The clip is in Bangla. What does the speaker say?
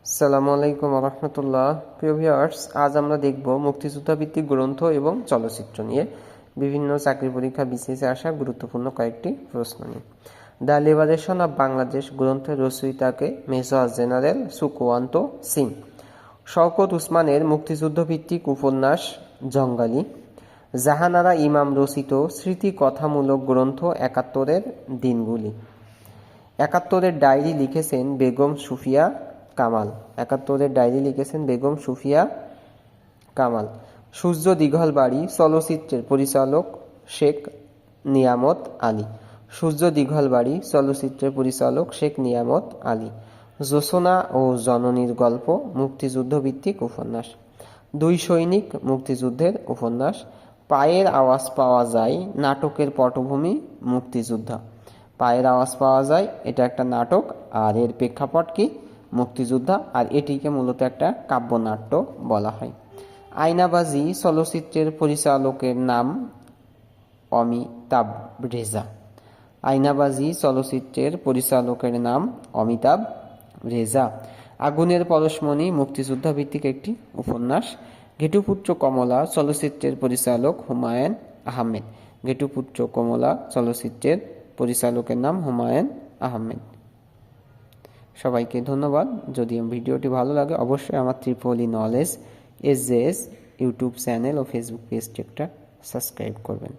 আসসালামু আলাইকুম রহমতুল্লাহ। প্রিয় ভিউয়ার্স, আজ আমরা দেখব মুক্তিযোদ্ধা ভিত্তিক গ্রন্থ এবং চলচ্চিত্র নিয়ে বিভিন্ন চাকরি পরীক্ষা বিসিএসে আসা গুরুত্বপূর্ণ কয়েকটি প্রশ্ন নিয়ে। দ্য লিবারেশন অব বাংলাদেশ গ্রন্থের রচয়িতাকে মেজর জেনারেল সুকুয়ান্ত সিং। শওকত উসমানের মুক্তিযুদ্ধ ভিত্তিক উপন্যাস জঙ্গালি। জাহানারা ইমাম রচিত স্মৃতিকথামূলক গ্রন্থ একাত্তরের দিনগুলি। একাত্তরের ডায়েরি লিখেছেন বেগম সুফিয়া কামাল। কামাল। সূর্য দীঘল বাড়ি চলচ্চিত্রের পরিচালক শেখ নিয়ামত আলী। জোছনা ও জননীর গল্প মুক্তিযুদ্ধ ভিত্তিক উপন্যাস। দুই সৈনিক মুক্তিযুদ্ধের উপন্যাস। পায়ের আওয়াজ পাওয়া যায় নাটকের পটভূমি মুক্তিযোদ্ধা। পায়ের আওয়াজ পাওয়া যায় এটা একটা নাটক, আর এর প্রেক্ষাপট কি? মুক্তিযোদ্ধা, আর এটিকে মূলত একটা কাব্যনাট্য বলা হয়। আয়নাবাজি চলচ্চিত্রের পরিচালকের নাম অমিতাভ রেজা। আগুনের পরশমণি মুক্তিযোদ্ধা ভিত্তিক একটি উপন্যাস। ঘেটুপুত্র কমলা চলচ্চিত্রের পরিচালক হুমায়ুন আহমেদ। সবাইকে ধন্যবাদ। যদি ভিডিওটি ভালো লাগে অবশ্যই আমার ত্রিপলি নলেজ SJS ইউটিউব চ্যানেল ও ফেসবুক পেজটি একটা সাবস্ক্রাইব করবেন।